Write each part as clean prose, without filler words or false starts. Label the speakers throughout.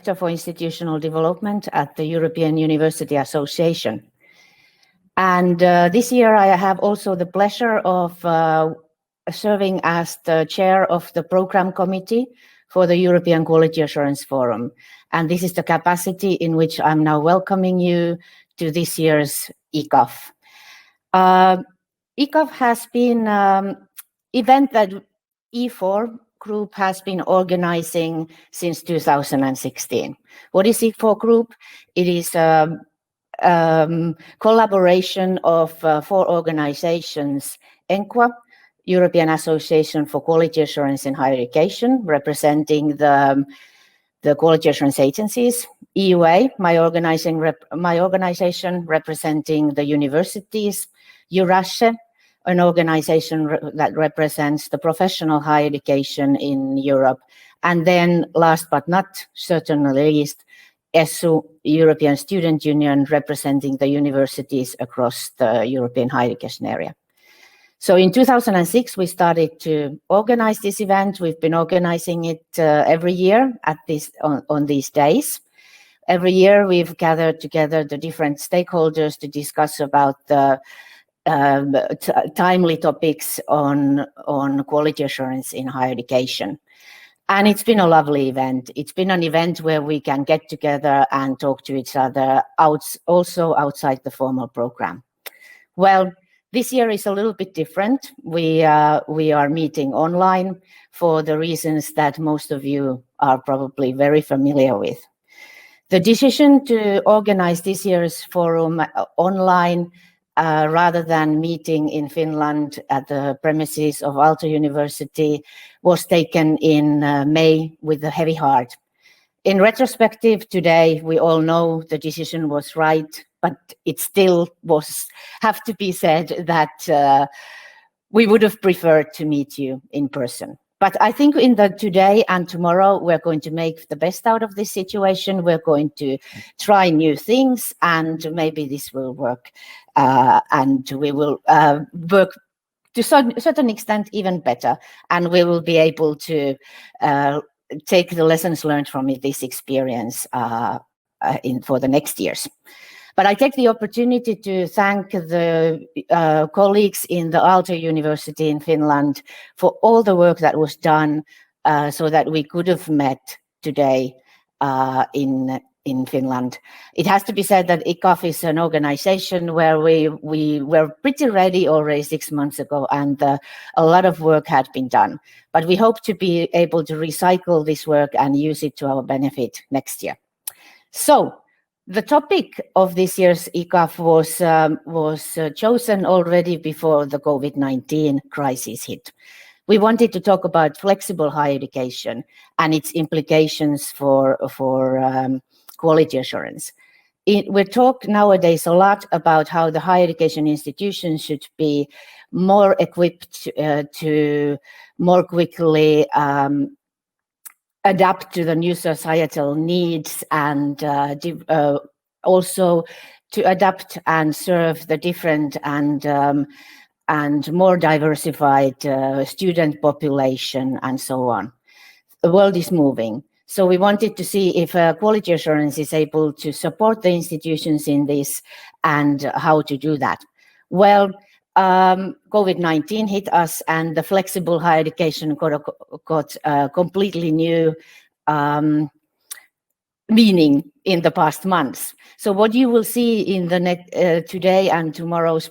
Speaker 1: for Institutional Development at the European University Association. And this year I have also the pleasure of serving as the chair of the program committee for the European Quality Assurance Forum. And this is the capacity in which I'm now welcoming you to this year's EQAF. EQAF has been an event that E4 Group has been organizing since 2016. What is E4 Group? It is a collaboration of 4 organizations: ENQA, European Association for Quality Assurance in Higher Education, representing the quality assurance agencies; EUA, my organization representing the universities; EURASHE, an organization that represents the professional higher education in Europe; and then last but not certainly least, ESU, European Student Union, representing the universities across the European higher education area. So in 2006, we started to organize this event. We've been organizing it every year at on these days. Every year, we've gathered together the different stakeholders to discuss about the timely topics on quality assurance in higher education. And it's been a lovely event. It's been an event where we can get together and talk to each other also outside the formal program. Well, this year is a little bit different. We are meeting online for the reasons that most of you are probably very familiar with. The decision to organize this year's forum online rather than meeting in Finland at the premises of Aalto University was taken in May with a heavy heart. In retrospective today, we all know the decision was right, but it still have to be said that we would have preferred to meet you in person. But I think in the today and tomorrow, we're going to make the best out of this situation. We're going to try new things, and maybe this will work. And we will work to a certain extent even better. And we will be able to take the lessons learned from this experience for the next years. But I take the opportunity to thank the colleagues in the Aalto University in Finland for all the work that was done so that we could have met today in Finland. It has to be said that EQAF is an organization where we were pretty ready already 6 months ago, and a lot of work had been done. But we hope to be able to recycle this work and use it to our benefit next year. So, the topic of this year's EQAF was chosen already before the COVID-19 crisis hit. We wanted to talk about flexible higher education and its implications for quality assurance. We talk nowadays a lot about how the higher education institutions should be more equipped to more quickly adapt to the new societal needs and also to adapt and serve the different and more diversified student population and so on. The world is moving. So we wanted to see if quality assurance is able to support the institutions in this and how to do that. Well, COVID-19 hit us, and the flexible higher education got a completely new meaning in the past months. So what you will see in the today's and tomorrow's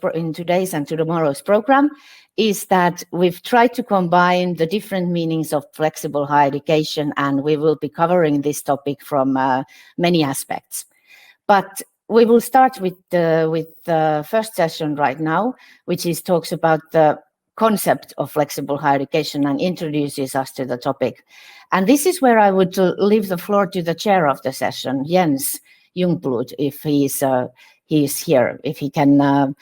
Speaker 1: program is that we've tried to combine the different meanings of flexible higher education, and we will be covering this topic from many aspects. But we will start with the first session right now, which talks about the concept of flexible higher education and introduces us to the topic. And this is where I would leave the floor to the chair of the session, Jens Jungblut, if he is here, if he can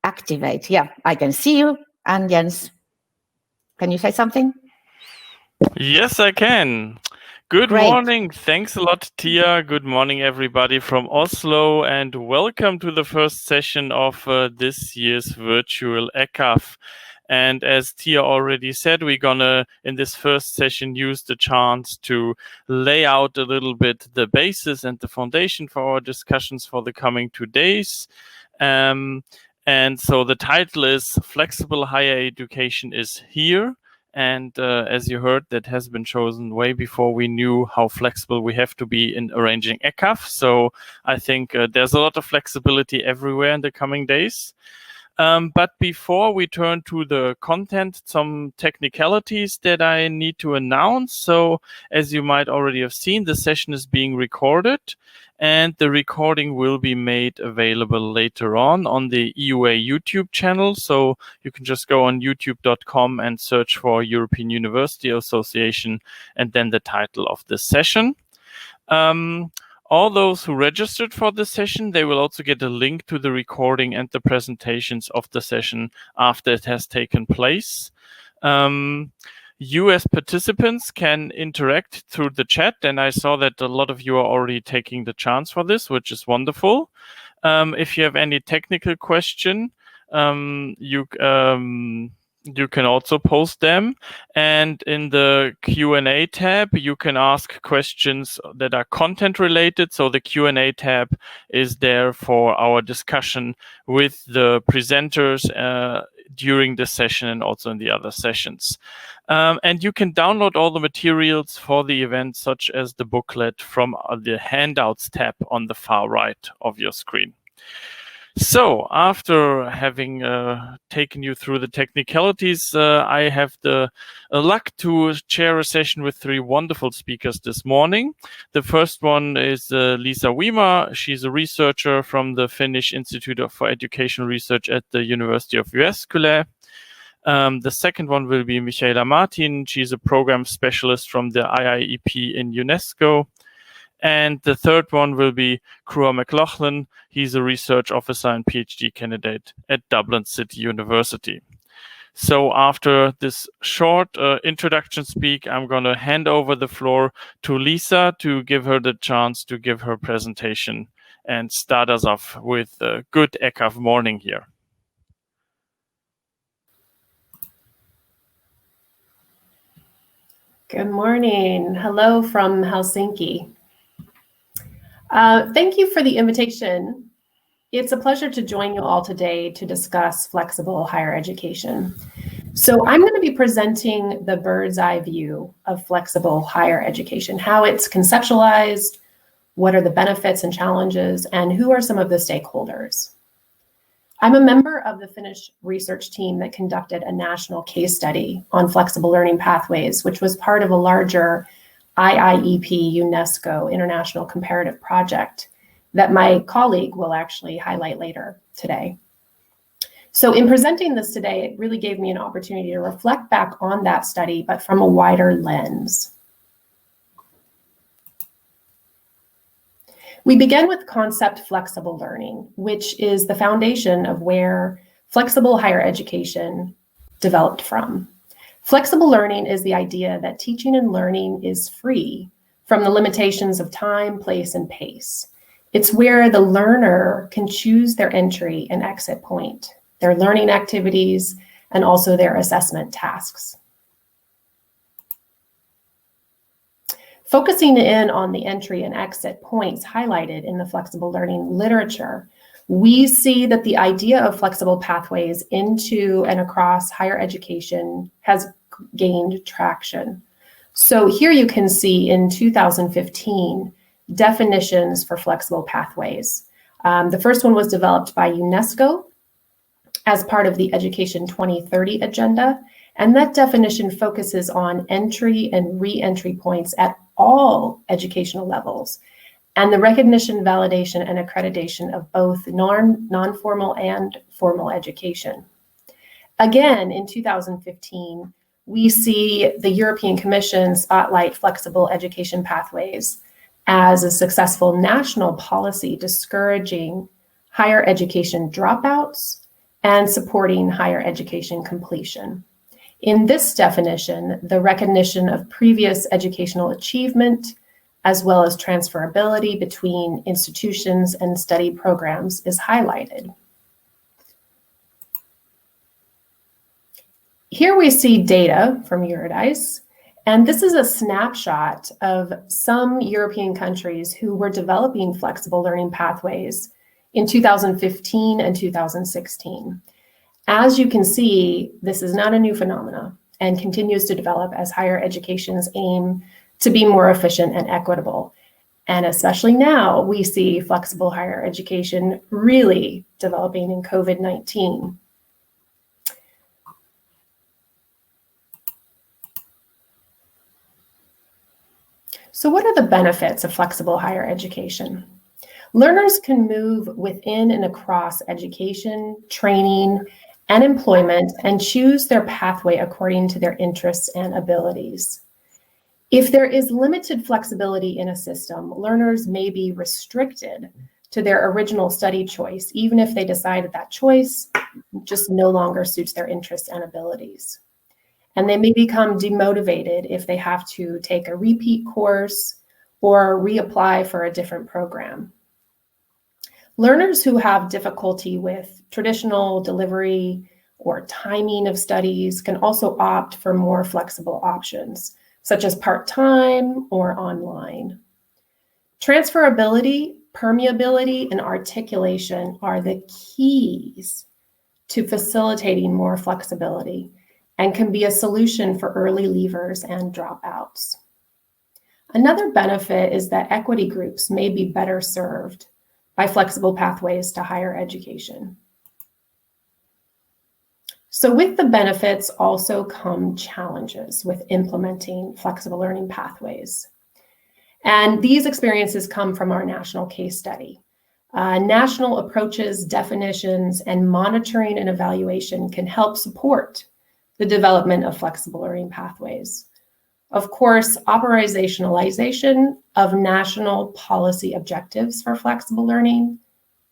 Speaker 1: activate. Yeah, I can see you. And Jens, can you say something?
Speaker 2: Yes, I can. Good
Speaker 1: Great.
Speaker 2: morning. Thanks a lot, Tia. Good morning, everybody from Oslo, and welcome to the first session of this year's virtual EQAF. And as Tia already said, we're gonna, in this first session, use the chance to lay out a little bit the basis and the foundation for our discussions for the coming 2 days. And so the title is Flexible Higher Education is Here. And as you heard, that has been chosen way before we knew how flexible we have to be in arranging EQAF. So I think there's a lot of flexibility everywhere in the coming days. But before we turn to the content, some technicalities that I need to announce. So as you might already have seen, the session is being recorded, and the recording will be made available later on the EUA YouTube channel. So you can just go on youtube.com and search for European University Association and then the title of the session. All those who registered for the session, they will also get a link to the recording and the presentations of the session after it has taken place. You as participants can interact through the chat, and I saw that a lot of you are already taking the chance for this, which is wonderful. If you have any technical question, you can also post them, and in the Q&A tab you can ask questions that are content related. So the Q&A tab is there for our discussion with the presenters during the session and also in the other sessions. And you can download all the materials for the event, such as the booklet, from the handouts tab on the far right of your screen. So after having taken you through the technicalities, I have the luck to chair a session with 3 wonderful speakers this morning. The first one is Lisa Weimar. She's a researcher from the Finnish Institute for Educational Research at the University of Jyväskylä. The second one will be Michela Martin. She's a program specialist from the IIEP in UNESCO. And the third one will be Crua McLaughlin. He's a research officer and PhD candidate at Dublin City University. So after this short introduction speak, I'm going to hand over the floor to Lisa to give her the chance to give her presentation and start us off with a good EQAF morning here.
Speaker 3: Good morning. Hello from Helsinki. Thank you for the invitation. It's a pleasure to join you all today to discuss flexible higher education. So I'm going to be presenting the bird's eye view of flexible higher education, how it's conceptualized, what are the benefits and challenges, and who are some of the stakeholders. I'm a member of the Finnish research team that conducted a national case study on flexible learning pathways, which was part of a larger IIEP UNESCO International Comparative Project that my colleague will actually highlight later today. So in presenting this today, it really gave me an opportunity to reflect back on that study, but from a wider lens. We begin with concept flexible learning, which is the foundation of where flexible higher education developed from. Flexible learning is the idea that teaching and learning is free from the limitations of time, place, and pace. It's where the learner can choose their entry and exit point, their learning activities, and also their assessment tasks. Focusing in on the entry and exit points highlighted in the flexible learning literature, we see that the idea of flexible pathways into and across higher education has gained traction. So here you can see in 2015 definitions for flexible pathways. The first one was developed by UNESCO as part of the Education 2030 agenda, and that definition focuses on entry and re-entry points at all educational levels, and the recognition, validation, and accreditation of both non-formal and formal education. Again, in 2015, we see the European Commission spotlight flexible education pathways as a successful national policy discouraging higher education dropouts and supporting higher education completion. In this definition, the recognition of previous educational achievement, as well as transferability between institutions and study programs, is highlighted. Here we see data from Eurydice, and this is a snapshot of some European countries who were developing flexible learning pathways in 2015 and 2016. As you can see, this is not a new phenomenon and continues to develop as higher education's aim to be more efficient and equitable. And especially now, we see flexible higher education really developing in COVID-19. So what are the benefits of flexible higher education? Learners can move within and across education, training, and employment and choose their pathway according to their interests and abilities. If there is limited flexibility in a system, learners may be restricted to their original study choice, even if they decide that that choice just no longer suits their interests and abilities. And they may become demotivated if they have to take a repeat course or reapply for a different program. Learners who have difficulty with traditional delivery or timing of studies can also opt for more flexible options, such as part-time or online. Transferability, permeability, and articulation are the keys to facilitating more flexibility and can be a solution for early leavers and dropouts. Another benefit is that equity groups may be better served by flexible pathways to higher education. So with the benefits also come challenges with implementing flexible learning pathways. And these experiences come from our national case study. National approaches, definitions, and monitoring and evaluation can help support the development of flexible learning pathways. Of course, operationalization of national policy objectives for flexible learning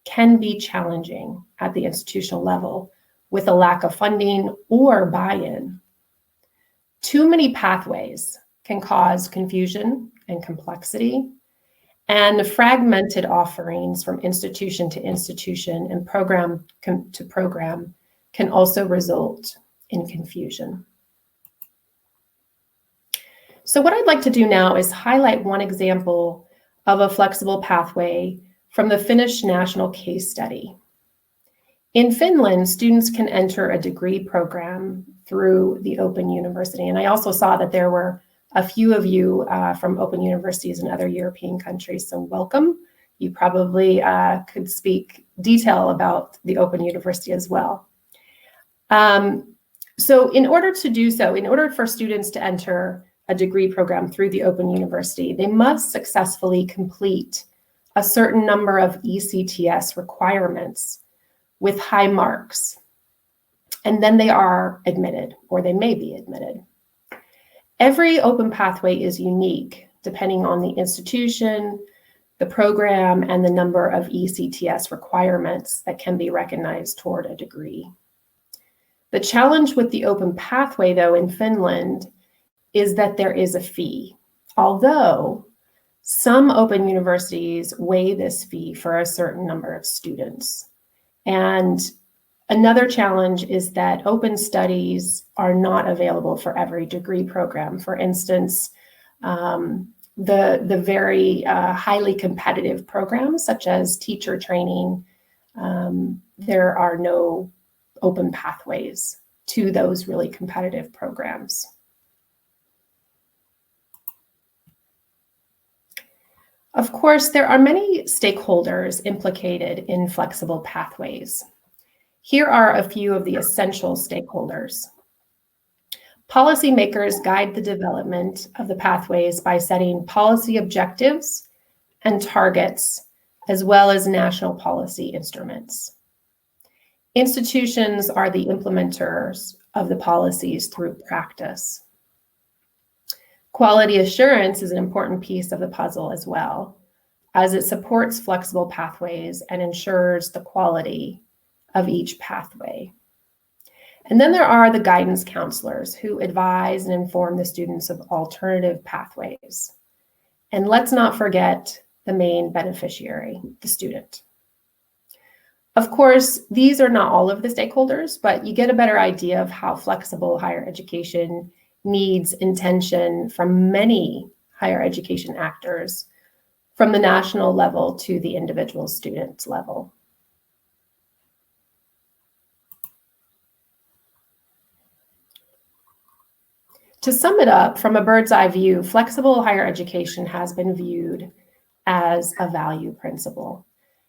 Speaker 3: can be challenging at the institutional level with a lack of funding or buy-in. Too many pathways can cause confusion and complexity, and fragmented offerings from institution to institution and program to program can also result in confusion. So what I'd like to do now is highlight one example of a flexible pathway from the Finnish national case study. In Finland, students can enter a degree program through the Open University. And I also saw that there were a few of you from Open Universities in other European countries, so welcome. You probably could speak detail about the Open University as well. So in order to do so, in order for students to enter a degree program through the Open University, they must successfully complete a certain number of ECTS requirements with high marks, and then they are admitted, or they may be admitted. Every open pathway is unique, depending on the institution, the program, and the number of ECTS requirements that can be recognized toward a degree. The challenge with the open pathway, though, in Finland is that there is a fee, although some open universities waive this fee for a certain number of students. And another challenge is that open studies are not available for every degree program. For instance, the very highly competitive programs, such as teacher training, there are no open pathways to those really competitive programs. Of course, there are many stakeholders implicated in flexible pathways. Here are a few of the essential stakeholders. Policymakers guide the development of the pathways by setting policy objectives and targets, as well as national policy instruments. Institutions are the implementers of the policies through practice. Quality assurance is an important piece of the puzzle as well, as it supports flexible pathways and ensures the quality of each pathway. And then there are the guidance counselors who advise and inform the students of alternative pathways. And let's not forget the main beneficiary, the student. Of course, these are not all of the stakeholders, but you get a better idea of how flexible higher education needs intention from many higher education actors, from the national level to the individual student level. To sum it up, from a bird's eye view, flexible higher education has been viewed as a value principle,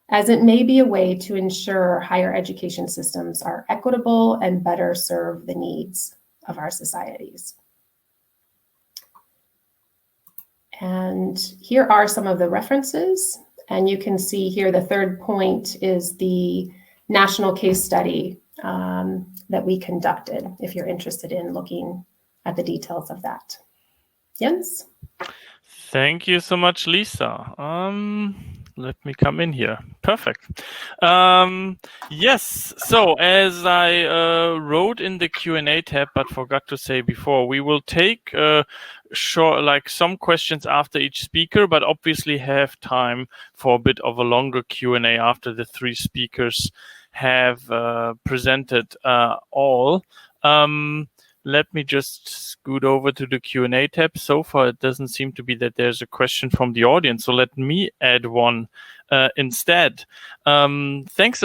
Speaker 3: as it may be a way to ensure higher education systems are equitable and better serve the needs of our societies. And here are some of the references. And you can see here the third point is the national case study that we conducted, if you're interested in looking at the details of that. Jens?
Speaker 2: Thank you so much, Lisa. Let me come in here. Perfect. Yes, so as I wrote in the Q&A tab, but forgot to say before, we will take some questions after each speaker, but obviously have time for a bit of a longer Q&A after the three speakers have presented all. Let me just scoot over to the Q&A tab. So far, it doesn't seem to be that there's a question from the audience. So let me add one instead. Thanks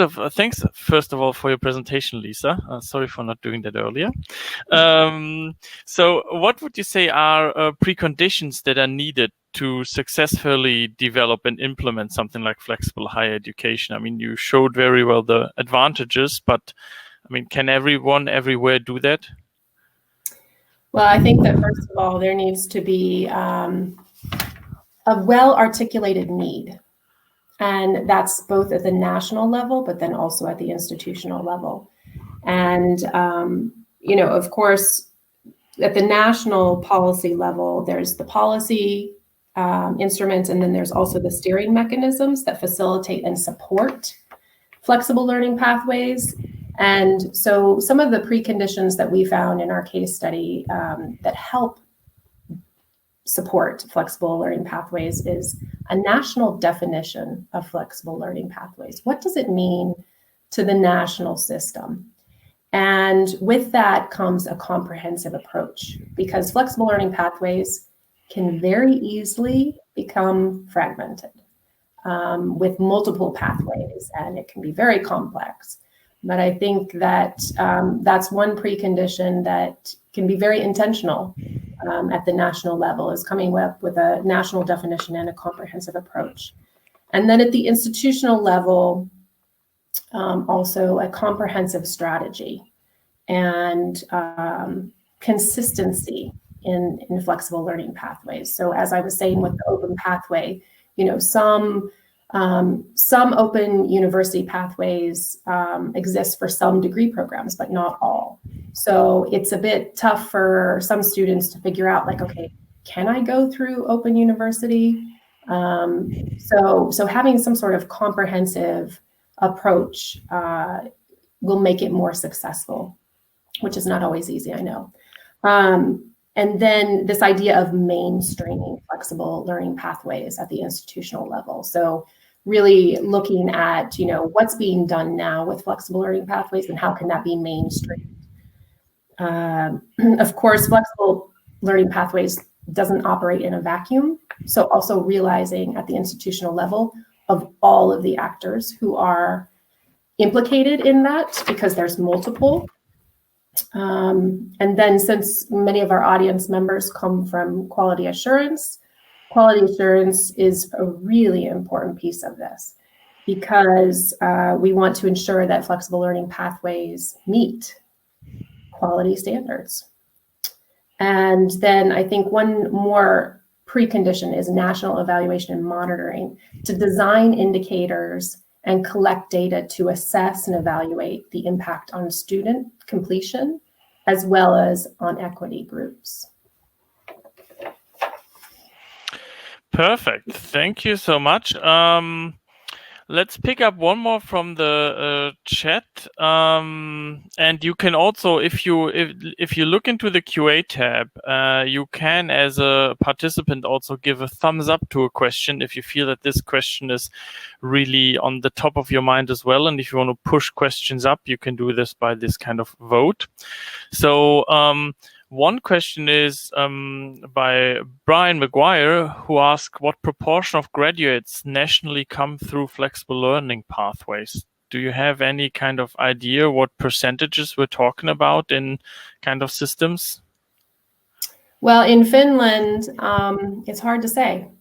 Speaker 2: first of all for your presentation, Lisa. Sorry for not doing that earlier. So what would you say are preconditions that are needed to successfully develop and implement something like flexible higher education? I mean, you showed very well the advantages, but I mean, can everyone everywhere do that?
Speaker 3: Well, I think that first of all, there needs to be a well-articulated need. And that's both at the national level, but then also at the institutional level. And, you know, of course, at the national policy level, there's the policy instruments, and then there's also the steering mechanisms that facilitate and support flexible learning pathways. And so some of the preconditions that we found in our case study that help support flexible learning pathways is a national definition of flexible learning pathways. What does it mean to the national system? And with that comes a comprehensive approach, because flexible learning pathways can very easily become fragmented with multiple pathways, and it can be very complex. But I think that that's one precondition that can be very intentional at the national level, is coming up with a national definition and a comprehensive approach. And then at the institutional level, also a comprehensive strategy and consistency in flexible learning pathways. So as I was saying with the open pathway, you know, some open university pathways exist for some degree programs, but not all. So it's a bit tough for some students to figure out, like, okay, can I go through open university? So having some sort of comprehensive approach will make it more successful, which is not always easy, I know. And then this idea of mainstreaming flexible learning pathways at the institutional level. So really looking at, you know, what's being done now with flexible learning pathways and how can that be mainstreamed. Of course, flexible learning pathways doesn't operate in a vacuum. So also realizing at the institutional level of all of the actors who are implicated in that, because there's multiple. And then since many of our audience members come from quality assurance is a really important piece of this, because we want to ensure that flexible learning pathways meet quality standards. And then I think one more precondition is national evaluation and monitoring, to design indicators and collect data to assess and evaluate the impact on student completion, as well as on equity groups.
Speaker 2: Perfect. Thank you so much. Let's pick up one more from the chat, and you can also, if you look into the QA tab, you can, as a participant, also give a thumbs up to a question if you feel that this question is really on the top of your mind as well. And if you want to push questions up, you can do this by this kind of vote. So one question is by Brian McGuire, who asked, what proportion of graduates nationally come through flexible learning pathways? Do you have any kind of idea what percentages we're talking about in kind of systems?
Speaker 3: Well, in Finland, it's hard to say,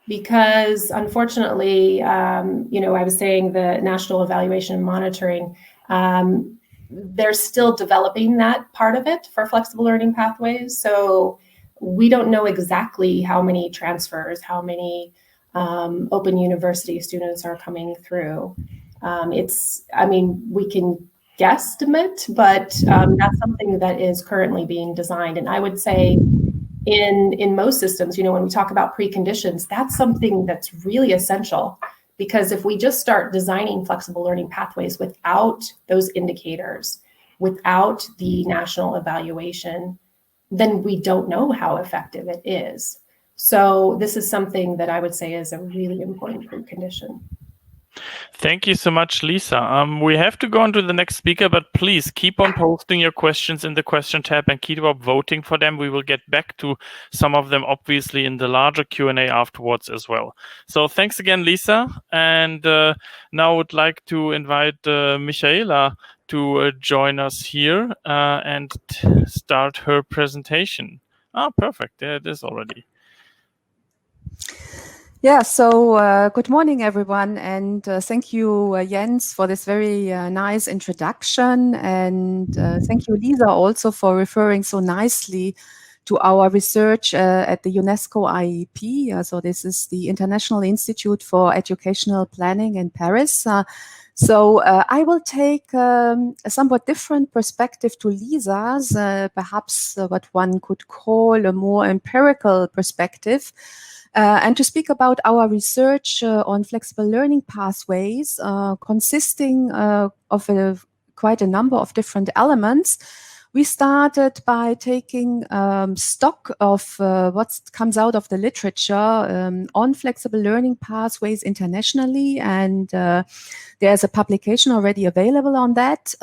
Speaker 3: because unfortunately, I was saying the National Evaluation and Monitoring, they're still developing that part of it for flexible learning pathways. So we don't know exactly how many transfers, how many open university students are coming through. We can guesstimate, but that's something that is currently being designed. And I would say in most systems, when we talk about preconditions, that's something that's really essential. Because if we just start designing flexible learning pathways without those indicators, without the national evaluation, then we don't know how effective it is. So this is something that I would say is a really important precondition.
Speaker 2: Thank you so much, Lisa. We have to go on to the next speaker, but please keep on posting your questions in the question tab and keep up voting for them. We will get back to some of them, obviously, in the larger Q&A afterwards as well. So thanks again, Lisa. And now I would like to invite Michela to join us here and start her presentation. Ah, perfect. There it is already.
Speaker 4: Yeah, so good morning, everyone, and thank you, Jens, for this very nice introduction, and thank you, Lisa, also for referring so nicely to our research at the UNESCO IEP. So this is the International Institute for Educational Planning in Paris. So I will take a somewhat different perspective to Lisa's, perhaps what one could call a more empirical perspective. And to speak about our research on flexible learning pathways, consisting of quite a number of different elements. We started by taking stock of what comes out of the literature on flexible learning pathways internationally, and there's a publication already available on that.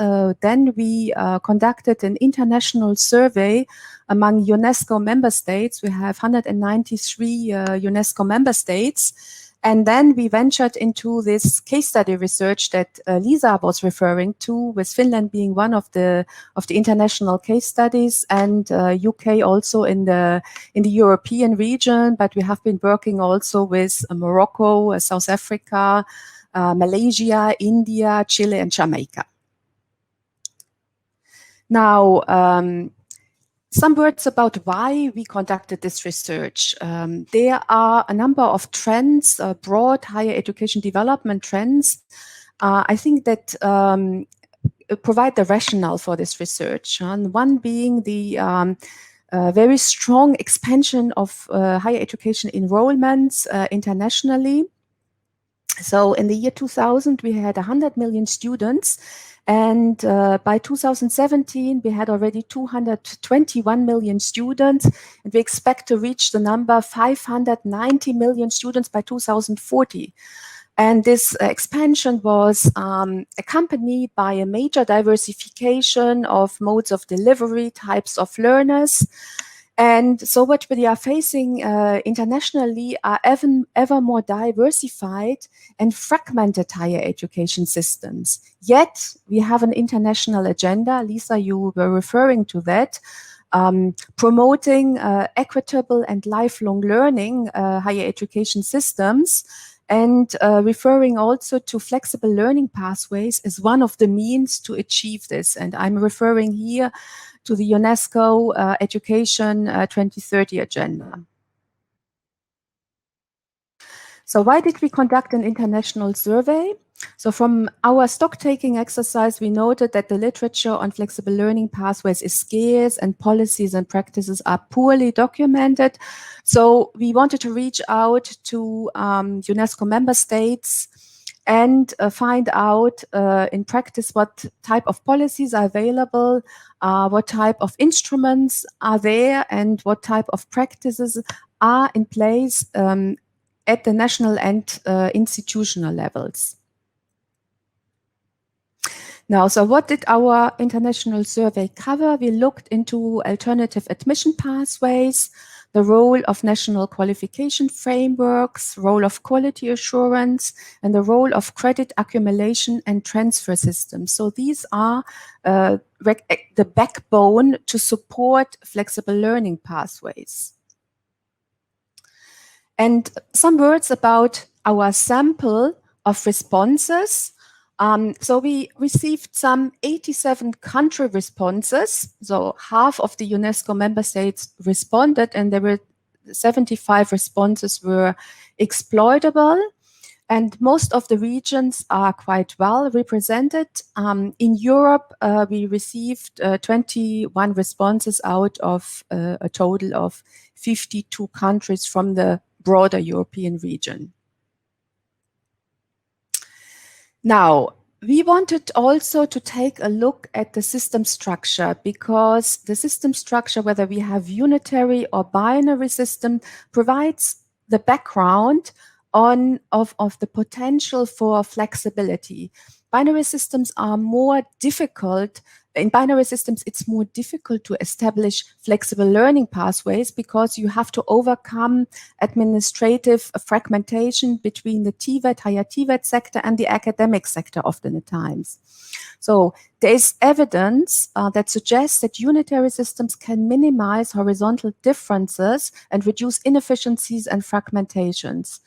Speaker 4: Then we conducted an international survey among UNESCO member states. We have 193 UNESCO member states. And then we ventured into this case study research that Lisa was referring to, with Finland being one of the international case studies, and UK also in the European region. But we have been working also with Morocco, South Africa, Malaysia, India, Chile, and Jamaica. Now, some words about why we conducted this research. There are a number of trends, broad higher education development trends, I think that provide the rationale for this research. And one being the very strong expansion of higher education enrollments internationally. So in the year 2000, we had 100 million students. And by 2017, we had already 221 million students, and we expect to reach the number 590 million students by 2040. And this expansion was accompanied by a major diversification of modes of delivery, types of learners. And so what we are facing internationally are ever more diversified and fragmented higher education systems. Yet we have an international agenda. Lisa, you were referring to that, promoting equitable and lifelong learning higher education systems, and referring also to flexible learning pathways as one of the means to achieve this. And I'm referring here to the UNESCO Education 2030 agenda. So why did we conduct an international survey? So from our stock-taking exercise, we noted that the literature on flexible learning pathways is scarce and policies and practices are poorly documented. So we wanted to reach out to UNESCO member states and find out in practice what type of policies are available, what type of instruments are there, and what type of practices are in place at the national and institutional levels. Now, so what did our international survey cover? We looked into alternative admission pathways, the role of national qualification frameworks, role of quality assurance, and the role of credit accumulation and transfer systems. So these are the backbone to support flexible learning pathways. And some words about our sample of responses. So we received some 87 country responses. So half of the UNESCO member states responded, and there were 75 responses were exploitable. And most of the regions are quite well represented. In Europe, we received 21 responses out of a total of 52 countries from the broader European region. Now, we wanted also to take a look at the system structure, because the system structure, whether we have unitary or binary system, provides the background of the potential for flexibility. Binary systems are more difficult. In binary systems, it's more difficult to establish flexible learning pathways because you have to overcome administrative fragmentation between the TVET, higher TVET sector and the academic sector often at times. So there is evidence that suggests that unitary systems can minimize horizontal differences and reduce inefficiencies and fragmentations.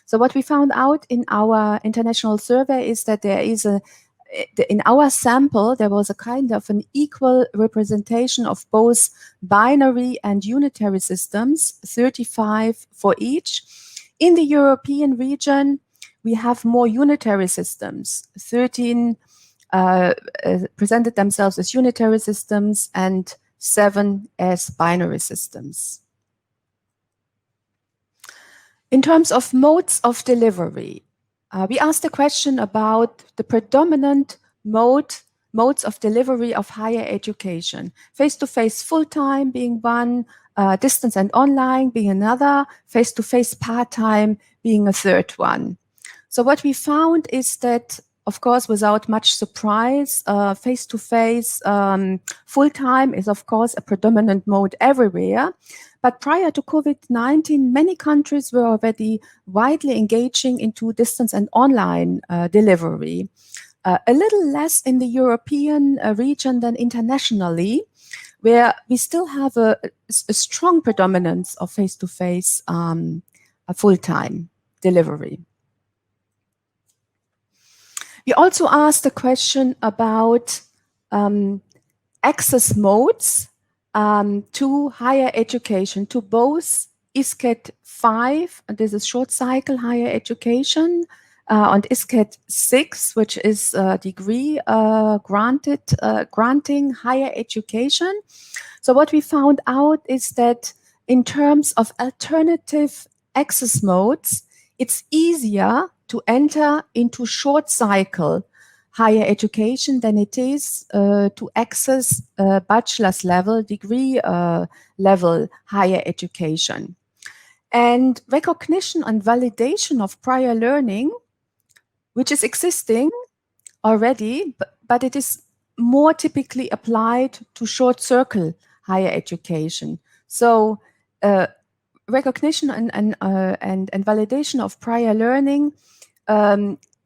Speaker 4: So what we found out in our international survey is that there is in our sample, there was a kind of an equal representation of both binary and unitary systems, 35 for each. In the European region, we have more unitary systems. 13 presented themselves as unitary systems and 7 as binary systems. In terms of modes of delivery, we asked a question about the predominant modes of delivery of higher education. Face-to-face full-time being one, distance and online being another, face-to-face part-time being a third one. So what we found is that, of course, without much surprise, face-to-face full-time is, of course, a predominant mode everywhere. But prior to COVID-19, many countries were already widely engaging into distance and online delivery. A little less in the European region than internationally, where we still have a strong predominance of face-to-face full-time delivery. We also asked a question about access modes to higher education, to both ISCET 5, and this is short cycle higher education, and ISCET 6, which is degree granting higher education. So what we found out is that in terms of alternative access modes, it's easier to enter into short cycle higher education than it is to access bachelor's level, degree level higher education. And recognition and validation of prior learning, which is existing already, but it is more typically applied to short circle higher education. So recognition and validation of prior learning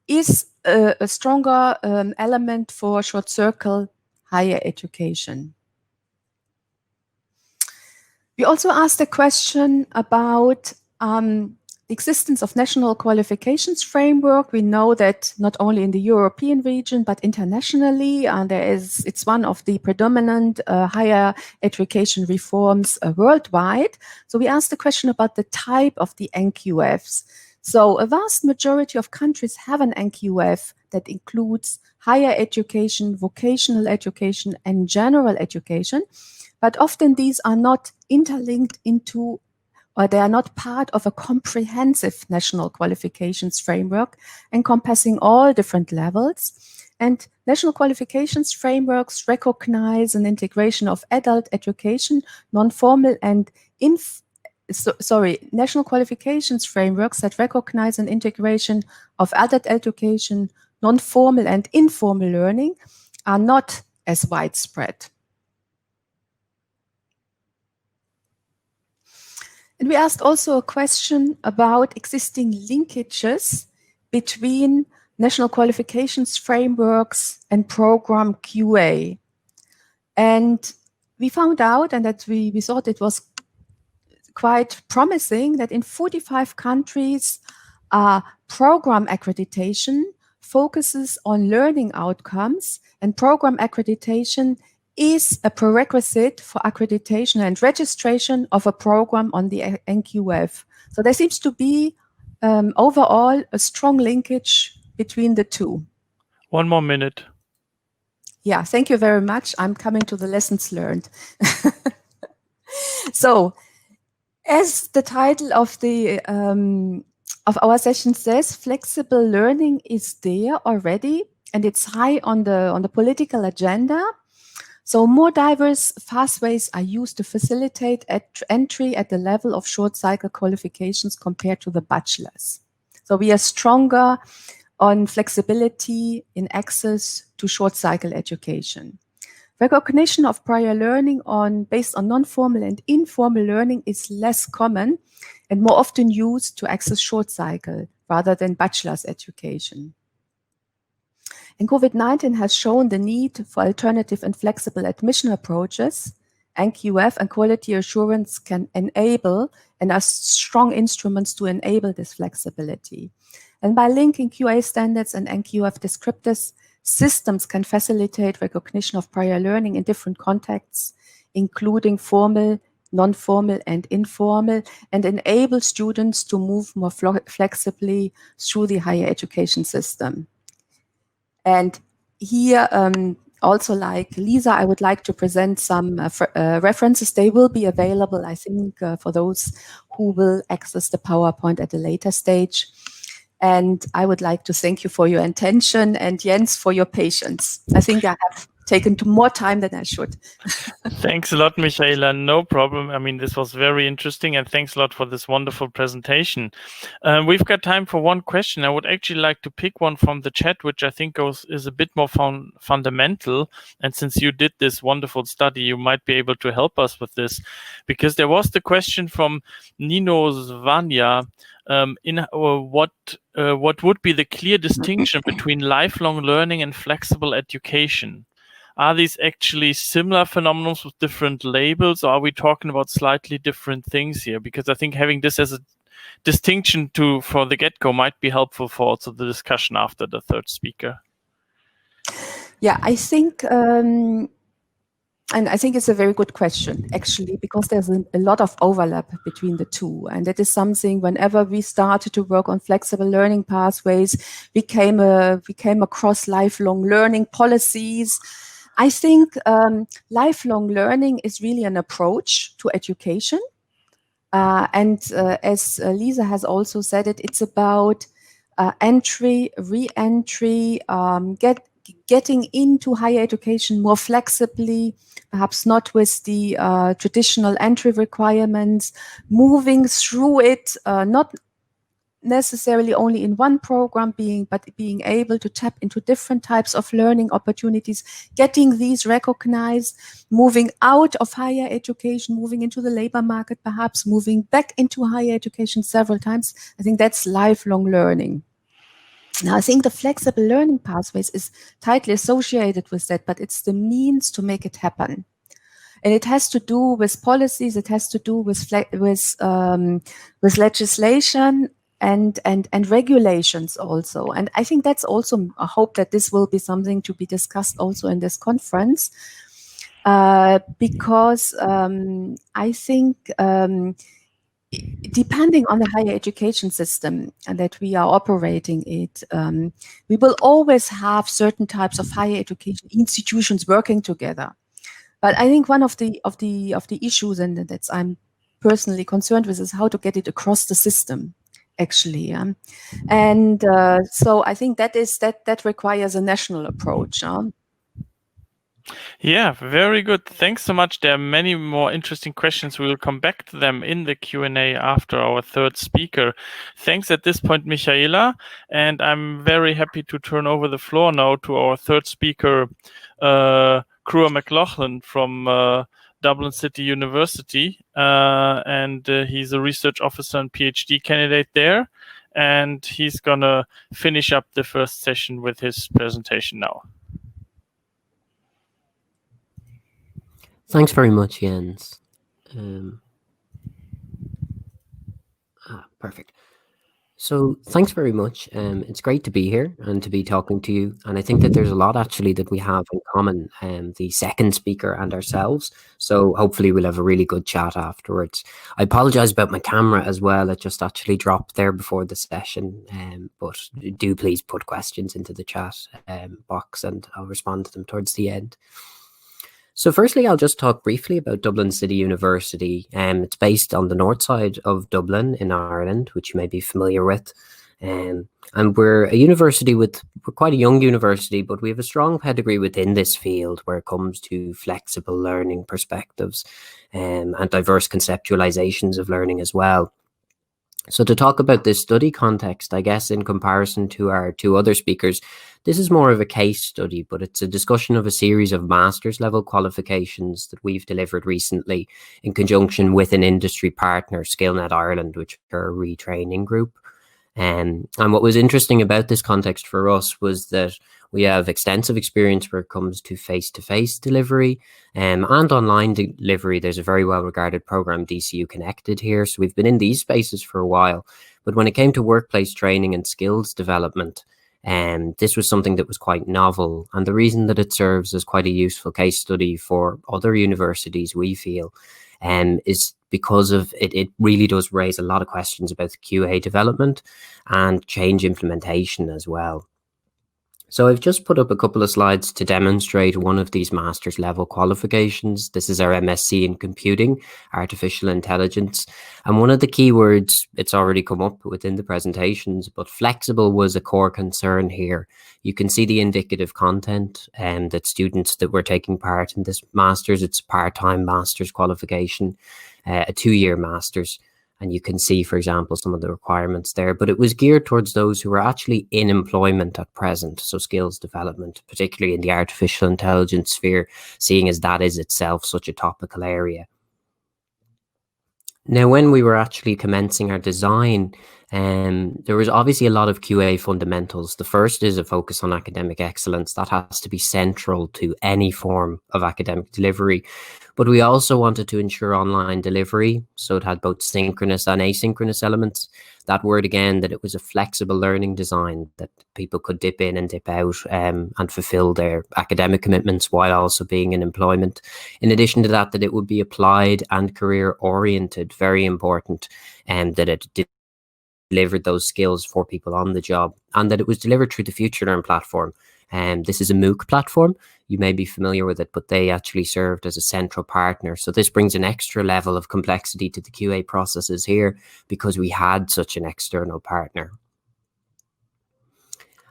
Speaker 4: is a stronger element for short circle higher education. We also asked a question about the existence of national qualifications framework. We know that not only in the European region, but internationally, it's one of the predominant higher education reforms worldwide. So we asked the question about the type of the NQFs. So a vast majority of countries have an NQF that includes higher education, vocational education, and general education, but often these are not interlinked into or they are not part of a comprehensive national qualifications framework encompassing all different levels. And national qualifications frameworks recognize an integration of adult education, non-formal and national qualifications frameworks that recognize an integration of adult education, non-formal and informal learning are not as widespread. And we asked also a question about existing linkages between national qualifications frameworks and program QA. And we found out, and that we thought it was quite promising, that in 45 countries, program accreditation focuses on learning outcomes, and program accreditation is a prerequisite for accreditation and registration of a program on the NQF. So there seems to be overall a strong linkage between the two.
Speaker 2: 1 more minute.
Speaker 4: Yeah, thank you very much. I'm coming to the lessons learned. So, as the title of the of our session says, flexible learning is there already, and it's high on the political agenda. So more diverse pathways are used to facilitate entry at the level of short cycle qualifications compared to the bachelor's. So we are stronger on flexibility in access to short cycle education. Recognition of prior learning based on non-formal and informal learning is less common and more often used to access short cycle rather than bachelor's education. And COVID-19 has shown the need for alternative and flexible admission approaches. NQF and quality assurance can enable and are strong instruments to enable this flexibility. And by linking QA standards and NQF descriptors, systems can facilitate recognition of prior learning in different contexts, including formal, non-formal, and informal, and enable students to move more flexibly through the higher education system. And here, also like Lisa, I would like to present some references. They will be available, I think, for those who will access the PowerPoint at a later stage. And I would like to thank you for your attention and Jens for your patience. I think I have taken more time than I should.
Speaker 2: Thanks a lot, Michela. No problem. I mean, this was very interesting, and thanks a lot for this wonderful presentation. We've got time for one question. I would actually like to pick one from the chat, which I think is a bit more fundamental. And since you did this wonderful study, you might be able to help us with this, because there was the question from Nino Zvanja. What would be the clear distinction between lifelong learning and flexible education? Are these actually similar phenomena with different labels, or are we talking about slightly different things here? Because I think having this as a distinction for the get-go might be helpful for also the discussion after the third speaker.
Speaker 4: Yeah, I think, and I think it's a very good question, actually, because there's a lot of overlap between the two. And that is something, whenever we started to work on flexible learning pathways, we came across lifelong learning policies. I think lifelong learning is really an approach to education. As Lisa has also said it's about entry, re-entry, getting into higher education more flexibly, perhaps not with the traditional entry requirements, moving through it, not necessarily only in one program, but being able to tap into different types of learning opportunities, getting these recognized, moving out of higher education, moving into the labor market, perhaps moving back into higher education several times. I think that's lifelong learning. Now, I think the flexible learning pathways is tightly associated with that, but it's the means to make it happen. And it has to do with policies, it has to do with legislation and regulations also. And I think that's also a hope that this will be something to be discussed also in this conference, because I think depending on the higher education system and that we are operating it, we will always have certain types of higher education institutions working together. But I think one of the issues, and that's I'm personally concerned with is how to get it across the system, actually. And so I think that requires a national approach.
Speaker 2: Yeah, very good. Thanks so much. There are many more interesting questions. We will come back to them in the Q&A after our third speaker. Thanks at this point, Michela. And I'm very happy to turn over the floor now to our third speaker, Crewer McLaughlin from Dublin City University. He's a research officer and PhD candidate there. And he's going to finish up the first session with his presentation now.
Speaker 5: Thanks very much, Jens. Perfect. So thanks very much. It's great to be here and to be talking to you. And I think that there's a lot actually that we have in common, the second speaker and ourselves. So hopefully we'll have a really good chat afterwards. I apologize about my camera as well. It just actually dropped there before the session. But do please put questions into the chat box and I'll respond to them towards the end. So firstly, I'll just talk briefly about Dublin City University. It's based on the north side of Dublin in Ireland, which you may be familiar with. And we're a university we're quite a young university, but we have a strong pedigree within this field where it comes to flexible learning perspectives and diverse conceptualizations of learning as well. So to talk about this study context, I guess in comparison to our two other speakers, this is more of a case study, but it's a discussion of a series of master's level qualifications that we've delivered recently in conjunction with an industry partner, SkillNet Ireland, which are a retraining group. And what was interesting about this context for us was that we have extensive experience where it comes to face-to-face delivery and online delivery. There's a very well-regarded program, DCU Connected here. So we've been in these spaces for a while. But when it came to workplace training and skills development, this was something that was quite novel. And the reason that it serves as quite a useful case study for other universities, we feel, is because of it really does raise a lot of questions about the QA development and change implementation as well. So I've just put up a couple of slides to demonstrate one of these master's level qualifications. This is our MSc in Computing, Artificial Intelligence. And one of the keywords, it's already come up within the presentations, but flexible was a core concern here. You can see the indicative content and that students that were taking part in this master's, it's a part-time master's qualification, a 2-year master's. And you can see, for example, some of the requirements there, but it was geared towards those who are actually in employment at present. So skills development, particularly in the artificial intelligence sphere, seeing as that is itself such a topical area. Now, when we were actually commencing our design, there was obviously a lot of QA fundamentals. The first is a focus on academic excellence. That has to be central to any form of academic delivery. But we also wanted to ensure online delivery. So it had both synchronous and asynchronous elements. That word again, that it was a flexible learning design that people could dip in and dip out and fulfill their academic commitments while also being in employment. In addition to that, that it would be applied and career oriented, very important, and that it delivered those skills for people on the job, and that it was delivered through the Future Learn platform. This is a MOOC platform. You may be familiar with it, but they actually served as a central partner. So this brings an extra level of complexity to the QA processes here because we had such an external partner.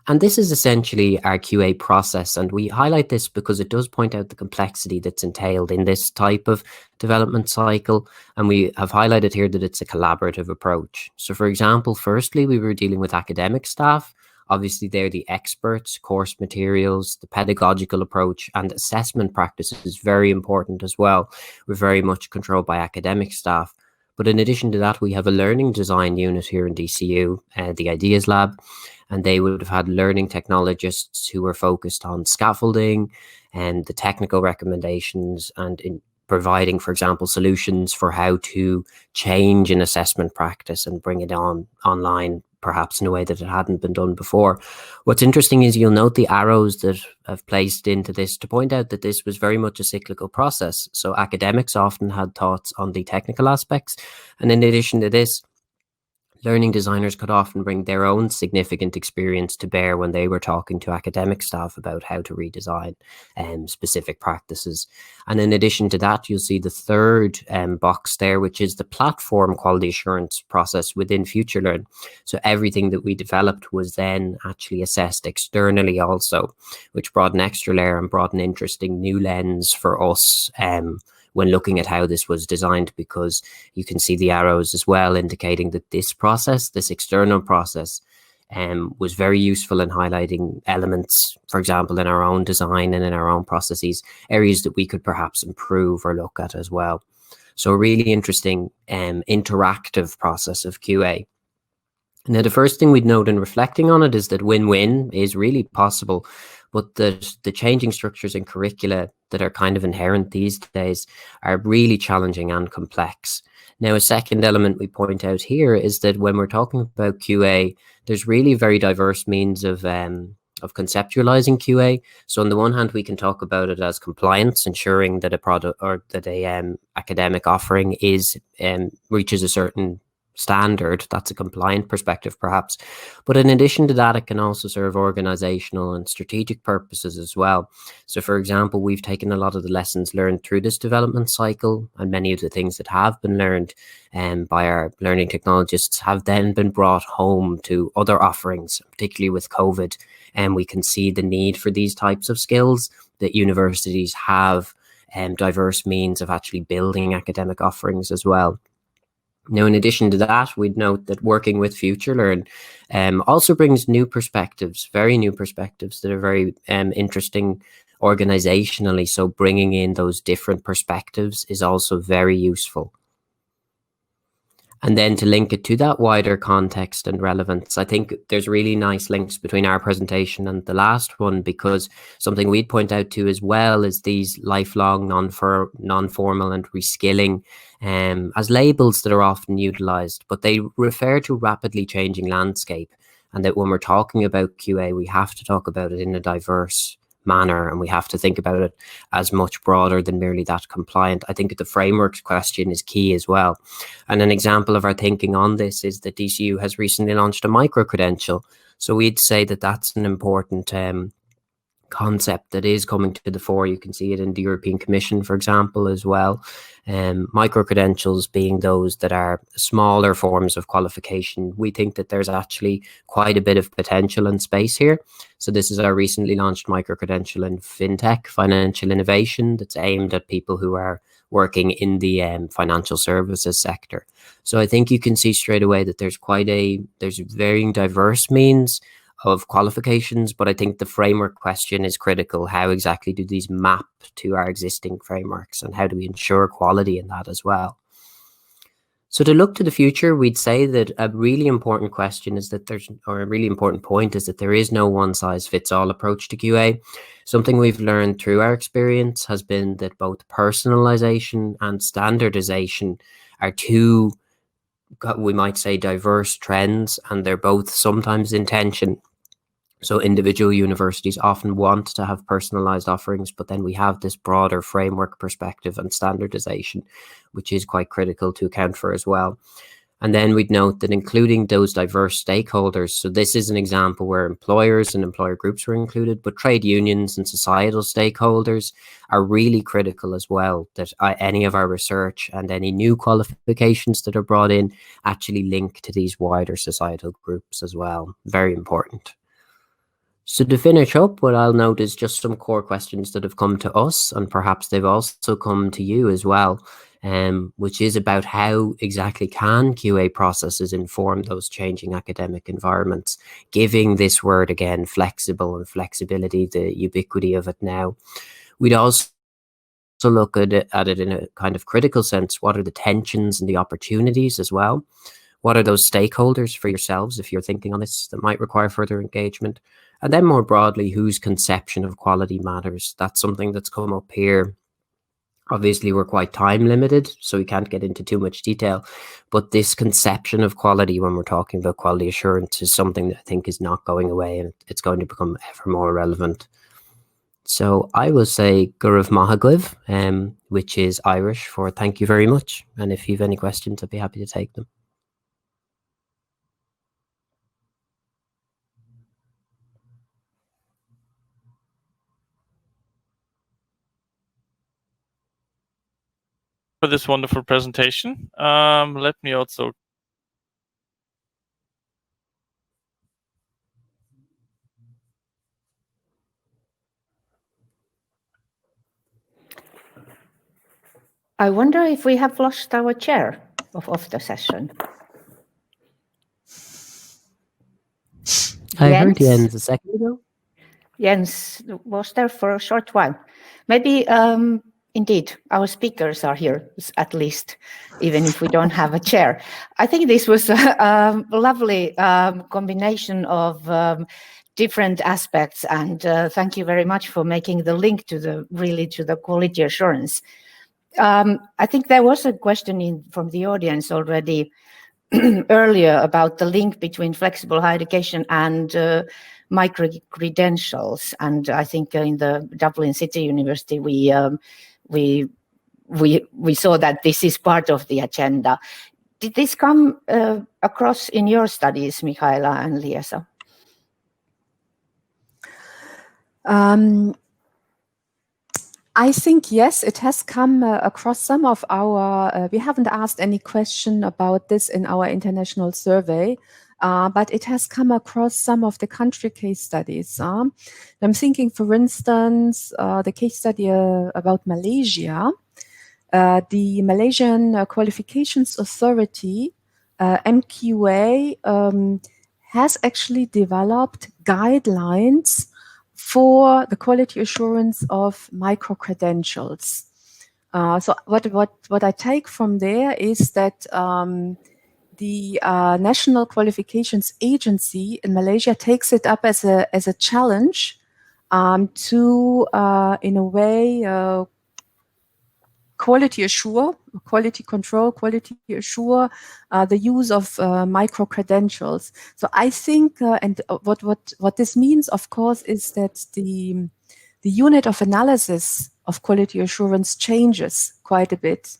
Speaker 5: And this is essentially our QA process. And we highlight this because it does point out the complexity that's entailed in this type of development cycle. And we have highlighted here that it's a collaborative approach. So for example, firstly, we were dealing with academic staff. Obviously, they're the experts, course materials, the pedagogical approach, and assessment practices is very important as well. We're very much controlled by academic staff. But in addition to that, we have a learning design unit here in DCU, the Ideas Lab, and they would have had learning technologists who were focused on scaffolding and the technical recommendations and in providing, for example, solutions for how to change an assessment practice and bring it online, perhaps in a way that it hadn't been done before. What's interesting is you'll note the arrows that I've placed into this to point out that this was very much a cyclical process. So academics often had thoughts on the technical aspects. And in addition to this, learning designers could often bring their own significant experience to bear when they were talking to academic staff about how to redesign specific practices. And in addition to that, you'll see the third box there, which is the platform quality assurance process within FutureLearn. So everything that we developed was then actually assessed externally also, which brought an extra layer and brought an interesting new lens for us when looking at how this was designed, because you can see the arrows as well indicating that this process, this external process, was very useful in highlighting elements, for example, in our own design and in our own processes, areas that we could perhaps improve or look at as well. So a really interesting interactive process of QA. Now, the first thing we'd note in reflecting on it is that win-win is really possible, but the changing structures and curricula that are kind of inherent these days are really challenging and complex. Now, a second element we point out here is that when we're talking about QA, there's really very diverse means of conceptualizing QA. So on the one hand, we can talk about it as compliance, ensuring that a product or that a academic offering is reaches a certain standard. That's a compliant perspective, perhaps. But in addition to that, it can also serve organizational and strategic purposes as well. So, for example, we've taken a lot of the lessons learned through this development cycle, and many of the things that have been learned by our learning technologists have then been brought home to other offerings, particularly with COVID. And we can see the need for these types of skills, that universities have diverse means of actually building academic offerings as well. Now, in addition to that, we'd note that working with FutureLearn also brings new perspectives, very new perspectives that are very interesting organizationally. So bringing in those different perspectives is also very useful. And then to link it to that wider context and relevance, I think there's really nice links between our presentation and the last one, because something we'd point out to as well is these lifelong non-formal and reskilling as labels that are often utilized, but they refer to rapidly changing landscape, and that when we're talking about QA, we have to talk about it in a diverse manner, and we have to think about it as much broader than merely that compliant. I think the frameworks question is key as well. And an example of our thinking on this is that DCU has recently launched a micro-credential. So we'd say that that's an important concept that is coming to the fore. You can see it in the European Commission, for example, as well. Micro-credentials being those that are smaller forms of qualification. We think that there's actually quite a bit of potential and space here. So this is our recently launched micro-credential in FinTech, financial innovation, that's aimed at people who are working in the financial services sector. So I think you can see straight away that there's varying diverse means of qualifications, but I think the framework question is critical. How exactly do these map to our existing frameworks, and how do we ensure quality in that as well? So to look to the future, we'd say that a really important question is that a really important point is that there is no one size fits all approach to QA. Something we've learned through our experience has been that both personalization and standardization are two, we might say, diverse trends, and they're both sometimes in tension. So individual universities often want to have personalized offerings, but then we have this broader framework perspective and standardization, which is quite critical to account for as well. And then we'd note that including those diverse stakeholders, so this is an example where employers and employer groups were included, but trade unions and societal stakeholders are really critical as well, that any of our research and any new qualifications that are brought in actually link to these wider societal groups as well. Very important. So to finish up, what I'll note is just some core questions that have come to us, and perhaps they've also come to you as well, which is about how exactly can QA processes inform those changing academic environments, giving this word again, flexible, and flexibility, the ubiquity of it now. We'd also look at it in a kind of critical sense. What are the tensions and the opportunities as well? What are those stakeholders for yourselves, if you're thinking on this, that might require further engagement? And then more broadly, whose conception of quality matters? That's something that's come up here. Obviously, we're quite time limited, so we can't get into too much detail. But this conception of quality, when we're talking about quality assurance, is something that I think is not going away, and it's going to become ever more relevant. So I will say Gurav Mahagliv, which is Irish for thank you very much. And if you have any questions, I'd be happy to take them.
Speaker 2: for this wonderful presentation. Let me also
Speaker 1: I wonder if we have lost our chair of the session.
Speaker 5: I heard Jens a second ago.
Speaker 1: Jens was there for a short while. Maybe, indeed, our speakers are here, at least, even if we don't have a chair. I think this was a lovely combination of different aspects, and thank you very much for making the link to the quality assurance. I think there was a question from the audience already earlier about the link between flexible higher education and micro-credentials. And I think in the Dublin City University, we saw that this is part of the agenda. Did this come across in your studies, Michela and Lisa?
Speaker 4: I think, yes, it has come across some of our, we haven't asked any question about this in our international survey, but it has come across some of the country case studies. I'm thinking, for instance, the case study about Malaysia. The Malaysian Qualifications Authority, MQA, has actually developed guidelines for the quality assurance of micro-credentials. So what I take from there is that the National Qualifications Agency in Malaysia takes it up as a challenge to, in a way, quality assure, quality control, quality assure the use of micro-credentials. So I think, and what this means, of course, is that the unit of analysis of quality assurance changes quite a bit,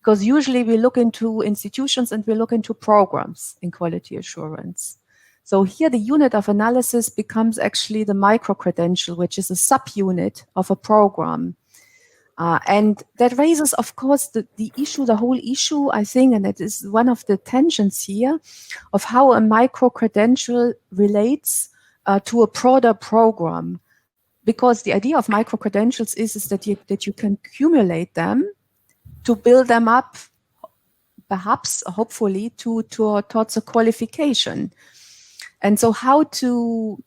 Speaker 4: because usually we look into institutions and we look into programs in quality assurance. So here the unit of analysis becomes actually the micro-credential, which is a subunit of a program. And that raises, of course, the issue, the whole issue, I think, and it is one of the tensions here, of how a micro-credential relates to a broader program. Because the idea of micro-credentials is that you can accumulate them to build them up, perhaps, hopefully, towards a qualification. And so how to,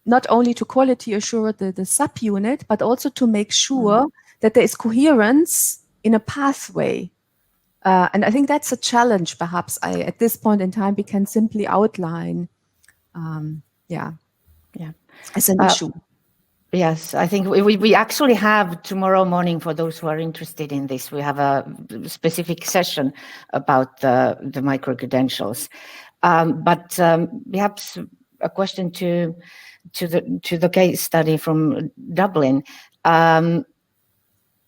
Speaker 4: not only to quality assure the subunit, but also to make sure that there is coherence in a pathway. And I think that's a challenge, perhaps, at this point in time, we can simply outline, as an issue.
Speaker 1: Yes, I think we actually have tomorrow morning, for those who are interested in this, we have a specific session about the micro-credentials. But perhaps a question to the case study from Dublin.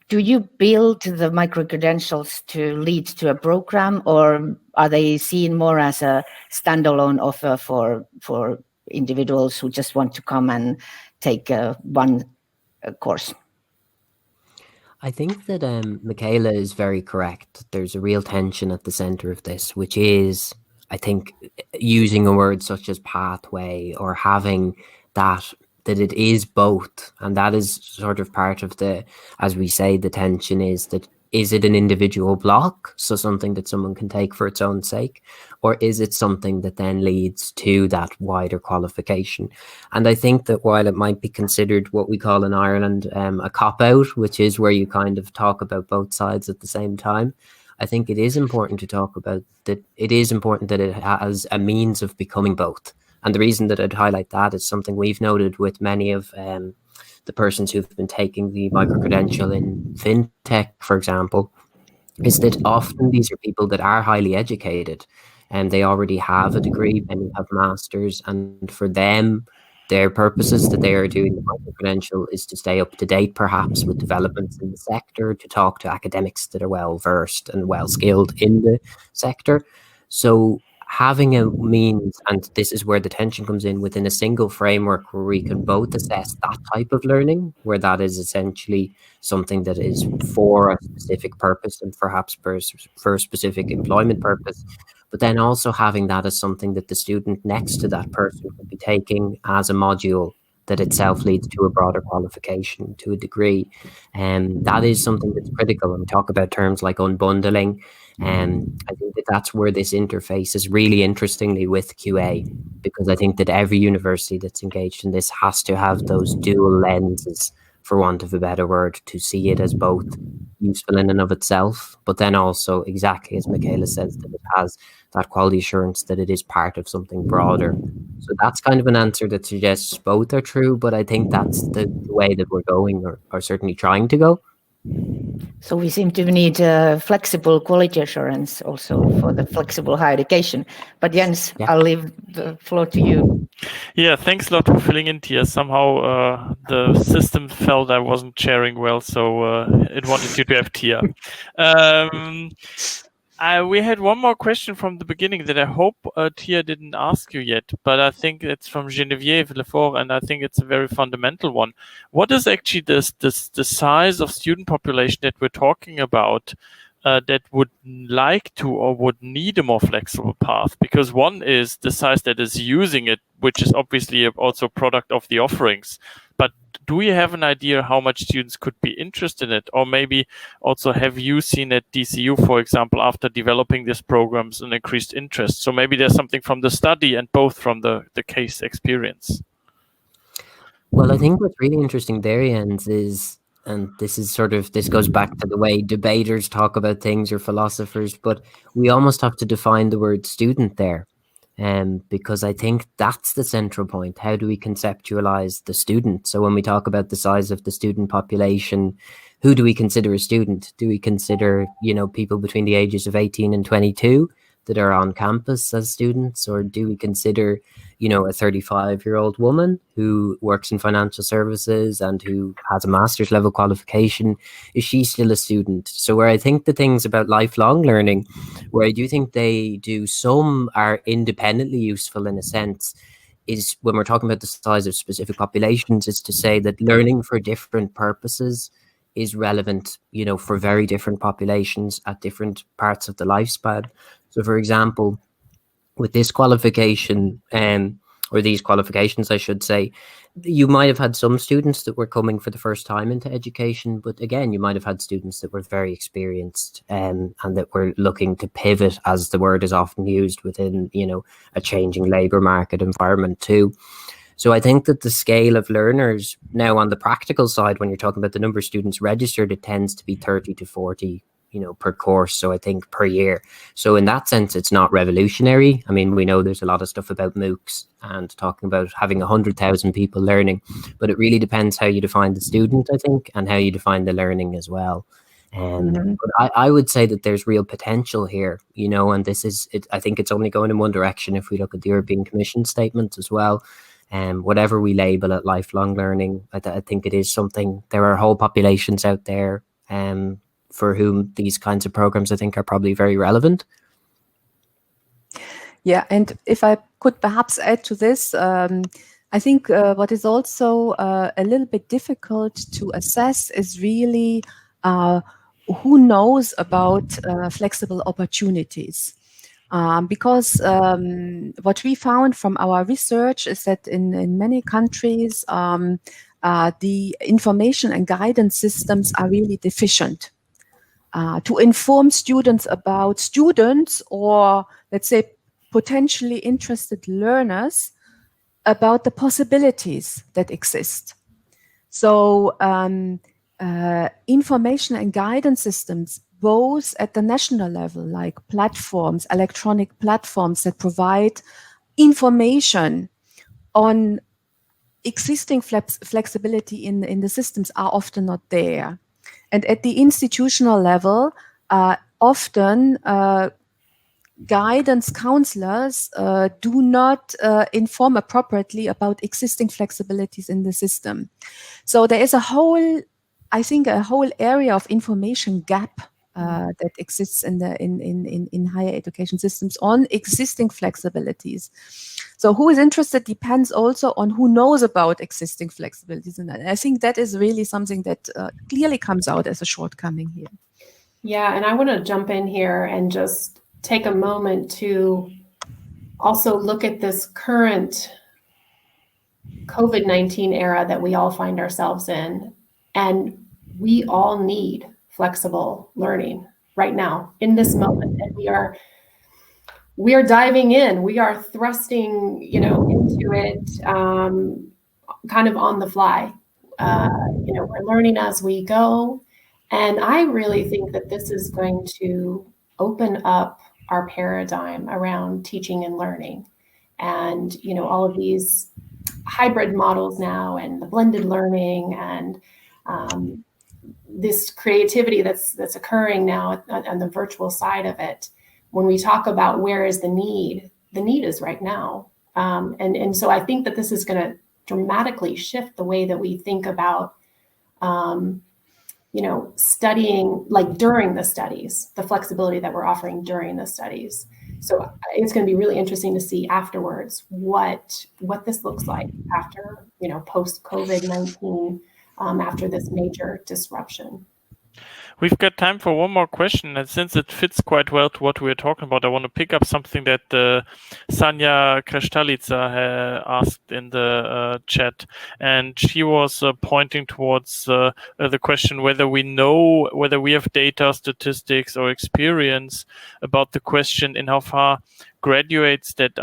Speaker 1: Do you build the micro-credentials to lead to a program, or are they seen more as a standalone offer for individuals who just want to come and take one course?
Speaker 5: I think that Michela is very correct. There's a real tension at the center of this, which is, I think, using a word such as pathway, or having that it is both. And that is sort of part of the, as we say, the tension is that, is it an individual block, so something that someone can take for its own sake, or is it something that then leads to that wider qualification? And I think that while it might be considered what we call in Ireland a cop-out, which is where you kind of talk about both sides at the same time, I think it is important to talk about that. It is important that it has a means of becoming both. And the reason that I'd highlight that is something we've noted with many of the persons who've been taking the micro-credential in fintech, for example, is that often these are people that are highly educated and they already have a degree, many have masters, and for them, their purposes that they are doing the micro-credential is to stay up to date, perhaps, with developments in the sector, to talk to academics that are well-versed and well-skilled in the sector. So having a means, and this is where the tension comes in, within a single framework where we can both assess that type of learning, where that is essentially something that is for a specific purpose and perhaps for a specific employment purpose, but then also having that as something that the student next to that person could be taking as a module that itself leads to a broader qualification to a degree. And that is something that's critical. When we talk about terms like unbundling, I think that that's where this interface is really interestingly with QA, because I think that every university that's engaged in this has to have those dual lenses, for want of a better word, to see it as both useful in and of itself, but then also, exactly as Michela says, that it has that quality assurance that it is part of something broader. So that's kind of an answer that suggests both are true, but I think that's the way that we're going, or certainly trying to go.
Speaker 1: So we seem to need flexible quality assurance also for the flexible higher education. But Jens,
Speaker 5: Yeah.
Speaker 1: I'll leave the floor to you.
Speaker 2: Yeah, thanks a lot for filling in, Tia. Somehow the system felt I wasn't sharing well, so it wanted you to have Tia. We had one more question from the beginning that I hope Tia didn't ask you yet, but I think it's from Geneviève Lefort, and I think it's a very fundamental one. What is actually the size of student population that we're talking about that would like to or would need a more flexible path? Because one is the size that is using it, which is obviously also a product of the offerings. But do we have an idea how much students could be interested in it? Or maybe also, have you seen at DCU, for example, after developing these programs, an increased interest? So maybe there's something from the study and both from the case experience.
Speaker 5: Well, I think what's really interesting there, Jens, is, and this goes back to the way debaters talk about things, or philosophers, but we almost have to define the word student there. Because I think that's the central point. How do we conceptualize the student? So when we talk about the size of the student population, who do we consider a student? Do we consider, people between the ages of 18 and 22 that are on campus as students? Or do we consider, a 35-year-old woman who works in financial services and who has a master's level qualification? Is she still a student? So where I think the things about lifelong learning, where I do think some are independently useful in a sense, is when we're talking about the size of specific populations, is to say that learning for different purposes is relevant, for very different populations at different parts of the lifespan. So for example, with this qualification, or these qualifications, I should say, you might have had some students that were coming for the first time into education, but again, you might have had students that were very experienced, and that were looking to pivot, as the word is often used, within, a changing labour market environment too. So I think that the scale of learners now on the practical side, when you're talking about the number of students registered, it tends to be 30 to 40 per course. So I think per year. So in that sense, it's not revolutionary. I mean, we know there's a lot of stuff about MOOCs and talking about having 100,000 people learning, but it really depends how you define the student, I think, and how you define the learning as well. But I would say that there's real potential here, and this is it. I think it's only going in one direction if we look at the European Commission statements as well. Whatever we label it lifelong learning, I think it is something. There are whole populations out there, for whom these kinds of programs, I think, are probably very relevant.
Speaker 4: Yeah, and if I could perhaps add to this, I think what is also a little bit difficult to assess is really who knows about flexible opportunities. Because what we found from our research is that in many countries, the information and guidance systems are really deficient. To inform students about students, or let's say potentially interested learners, about the possibilities that exist. So information and guidance systems, both at the national level, like platforms, electronic platforms that provide information on existing flexibility in the systems, are often not there. And at the institutional level, often guidance counselors do not inform appropriately about existing flexibilities in the system. So there is a whole area of information gap that exists in the in higher education systems on existing flexibilities. So who is interested depends also on who knows about existing flexibilities, and I think that is really something that clearly comes out as a shortcoming here.
Speaker 3: Yeah, and I want to jump in here and just take a moment to also look at this current COVID-19 era that we all find ourselves in. And we all need flexible learning right now in this moment. And we are diving in, we are thrusting, into it kind of on the fly. We're learning as we go. And I really think that this is going to open up our paradigm around teaching and learning. And, all of these hybrid models now and the blended learning and this creativity that's occurring now on the virtual side of it. When we talk about where is the need is right now. And so I think that this is going to dramatically shift the way that we think about studying, like during the studies, the flexibility that we're offering during the studies. So it's going to be really interesting to see afterwards what this looks like after, post COVID-19, after this major disruption.
Speaker 2: We've got time for one more question, and since it fits quite well to what we were talking about, I want to pick up something that Sanja Krestalica asked in the chat, and she was pointing towards the question whether we have data, statistics, or experience about the question in how far graduates that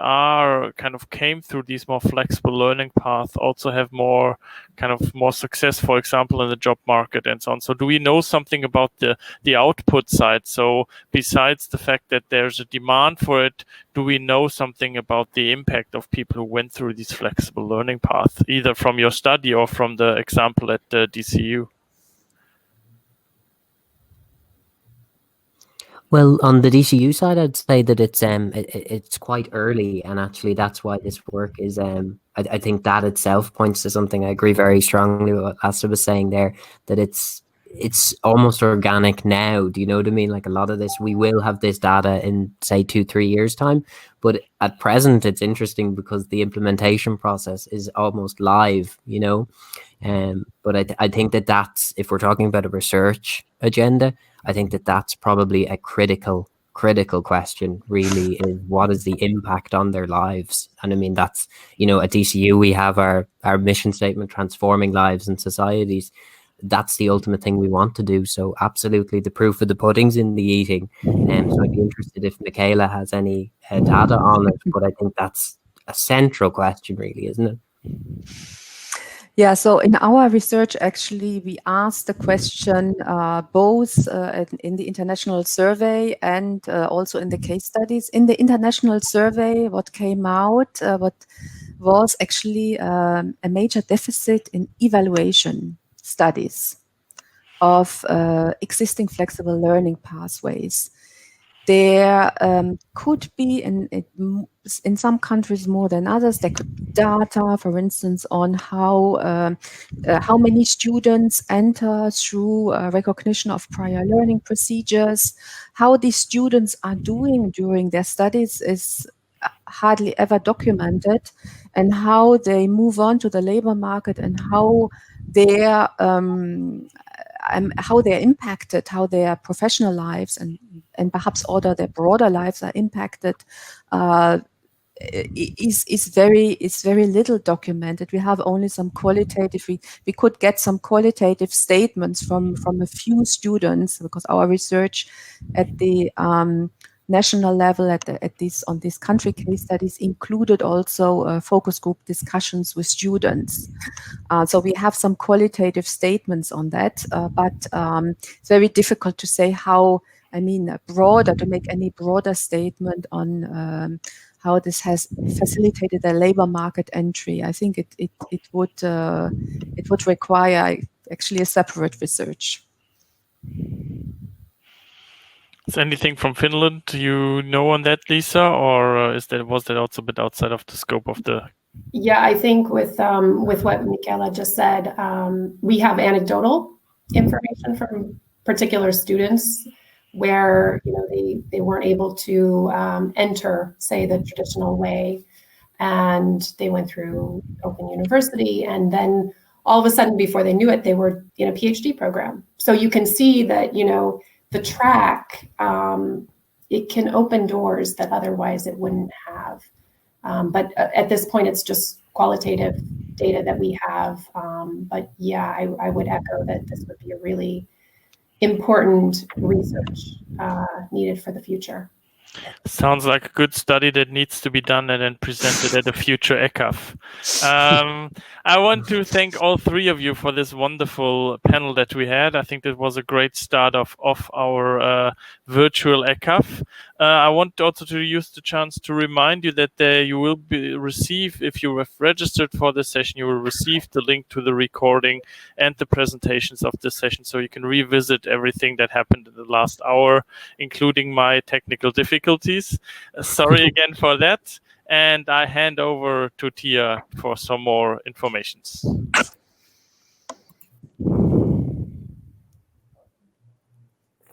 Speaker 2: came through these more flexible learning paths also have more success, for example, in the job market and so on. So do we know something about the output side? So besides the fact that there's a demand for it, do we know something about the impact of people who went through these flexible learning paths, either from your study or from the example at the DCU?
Speaker 5: Well, on the DCU side, I'd say that it's quite early, and actually that's why this work is. I think that itself points to something. I agree very strongly with what Asta was saying there, that it's almost organic now. Do you know what I mean? Like a lot of this, we will have this data in say 2-3 years time, but at present it's interesting because the implementation process is almost live. But I think that that's, if we're talking about a research agenda, I think that that's probably a critical question, really, is what is the impact on their lives? And I mean, that's, at DCU, we have our mission statement, transforming lives and societies. That's the ultimate thing we want to do. So absolutely, the proof of the pudding's in the eating. So I'd be interested if Michela has any data on it, but I think that's a central question, really, isn't it?
Speaker 4: Yeah, so in our research, actually, we asked the question both in the international survey and also in the case studies. In the international survey, what came out, what was actually a major deficit in evaluation studies of existing flexible learning pathways. There could be, in some countries more than others, there could be data, for instance, on how many students enter through recognition of prior learning procedures. How these students are doing during their studies is hardly ever documented, and how they move on to the labor market and how they're impacted, how their professional lives and perhaps other their broader lives are impacted, is very little documented. We have only some qualitative. We could get some qualitative statements from a few students, because our research at the national level on these country case studies included also focus group discussions with students. So we have some qualitative statements on that, but it's very difficult to say how, to make any broader statement on how this has facilitated a labor market entry. I think it would require actually a separate research.
Speaker 2: Is anything from Finland you know on that, Lisa, or was that also a bit outside of the scope of the?
Speaker 3: Yeah, I think with what Michela just said, we have anecdotal information from particular students where they weren't able to enter, say, the traditional way, and they went through Open University, and then all of a sudden, before they knew it, they were in a PhD program. So you can see that the track, it can open doors that otherwise it wouldn't have. But at this point, it's just qualitative data that we have. But yeah, I would echo that this would be a really important research needed for the future.
Speaker 2: Sounds like a good study that needs to be done and then presented at a future EQAF. I want to thank all three of you for this wonderful panel that we had. I think that was a great start of our virtual EQAF. I want also to use the chance to remind you that you will receive, if you have registered for the session, you will receive the link to the recording and the presentations of the session, so you can revisit everything that happened in the last hour, including my technical difficulties. Sorry again for that. And I hand over to Tia for some more informations.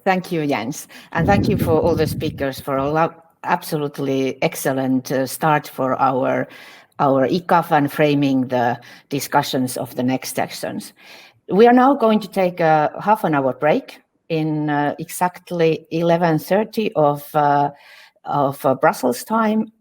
Speaker 1: Thank you, Jens. And thank you for all the speakers for a absolutely excellent start for our EQAF and framing the discussions of the next sessions. We are now going to take a half an hour break in exactly 11:30 of Brussels time.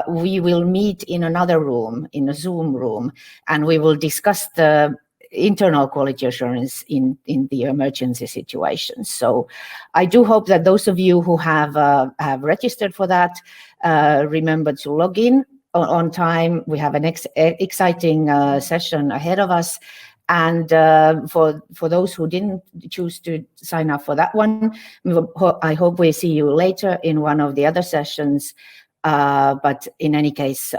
Speaker 1: We will meet in another room, in a Zoom room, and we will discuss the internal quality assurance in the emergency situations. So I do hope that those of you who have registered for that, remember to log in on time. We have an exciting session ahead of us. And for those who didn't choose to sign up for that one, I hope we see you later in one of the other sessions. But in any case,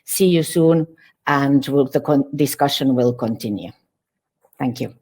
Speaker 1: see you soon, and the discussion will continue. Thank you.